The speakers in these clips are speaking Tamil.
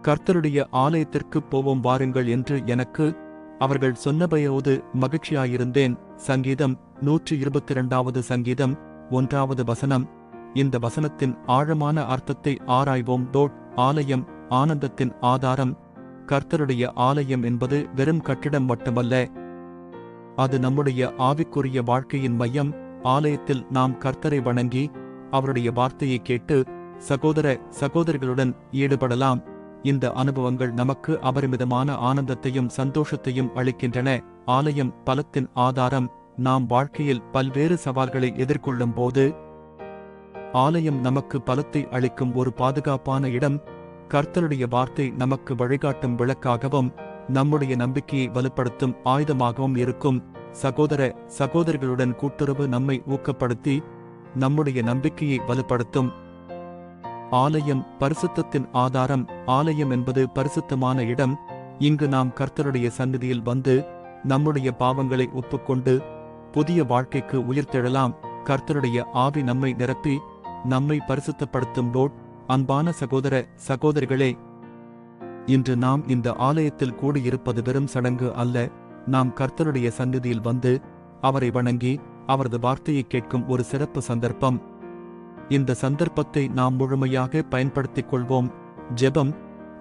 கர்த்தருடைய ஆலயத்திற்குப் போவோம் வாருங்கள் என்று அவர்கள் சொன்னபோது மகிழ்ச்சியாயிருந்தேன். சங்கீதம் 122 சங்கீதம் 1 வசனம். இந்த வசனத்தின் ஆழமான அர்த்தத்தை ஆராய்வோம். ஆலயம் ஆனந்தத்தின் ஆதாரம். கர்த்தருடைய ஆலயம் என்பது வெறும் கட்டிடம் மட்டுமல்ல, அது நம்முடைய ஆவிக்குரிய வாழ்க்கையின் மையம். ஆலயத்தில் நாம் கர்த்தரை வணங்கி அவருடைய வார்த்தையை கேட்டு சகோதர சகோதரிகளுடன் ஈடுபடலாம். இந்த அனுபவங்கள் நமக்கு அபரிமிதமான ஆனந்தத்தையும் சந்தோஷத்தையும் அளிக்கின்றன. ஆலயம் பலத்தின் ஆதாரம். நாம் வாழ்க்கையில் பல்வேறு சவால்களை எதிர்கொள்ளும் போது ஆலயம் நமக்கு பலத்தை அளிக்கும் ஒரு பாதுகாப்பான இடம். கர்த்தருடைய வார்த்தை நமக்கு வழிகாட்டும் விளக்காகவும் நம்முடைய நம்பிக்கையை வலுப்படுத்தும் ஆயுதமாகவும் இருக்கும். சகோதர சகோதரிகளுடன் கூட்டுறவு நம்மை ஊக்கப்படுத்தி நம்முடைய நம்பிக்கையை வலுப்படுத்தும். ஆலயம் பரிசுத்தத்தின் ஆதாரம். ஆலயம் என்பது பரிசுத்தமான இடம். இங்கு நாம் கர்த்தருடைய சந்நிதியில் வந்து நம்முடைய பாவங்களை ஒப்புக்கொண்டு புதிய வாழ்க்கைக்கு உயிர்த்தெழலாம். கர்த்தருடைய ஆவி நம்மை நிரப்பி நம்மை பரிசுத்தப்படுத்தும். அன்பான சகோதர சகோதரிகளே, இன்று நாம் இந்த ஆலயத்தில் கூடியிருப்பது வெறும் சடங்கு அல்ல. நாம் கர்த்தருடைய சந்நிதியில் வந்து அவரை வணங்கி அவரது வார்த்தையை கேட்கும் ஒரு சிறப்பு சந்தர்ப்பம். இந்த சந்தர்ப்பத்தை நாம் முழுமையாக பயன்படுத்திக் கொள்வோம். ஜெபம்.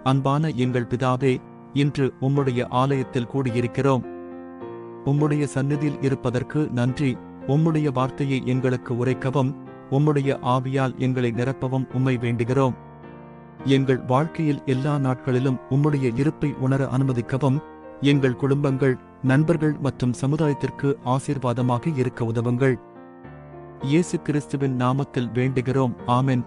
அன்பான எங்கள் பிதாவே, இன்று உம்முடைய ஆலயத்தில் கூடியிருக்கிறோம். உம்முடைய சந்நிதியில் இருப்பதற்கு நன்றி. உம்முடைய வார்த்தையை எங்களுக்கு உரைக்கவும் உம்முடைய ஆவியால் எங்களை நிரப்பவும் உம்மை வேண்டுகிறோம். எங்கள் வாழ்க்கையில் எல்லா நாட்களிலும் உம்முடைய இருப்பை உணர அனுமதிக்கவும். எங்கள் குடும்பங்கள், நண்பர்கள் மற்றும் சமுதாயத்திற்கு ஆசீர்வாதமாக இருக்க உதவுங்கள். இயேசு கிறிஸ்துவின் நாமத்தில் வேண்டுகிறோம். ஆமென்.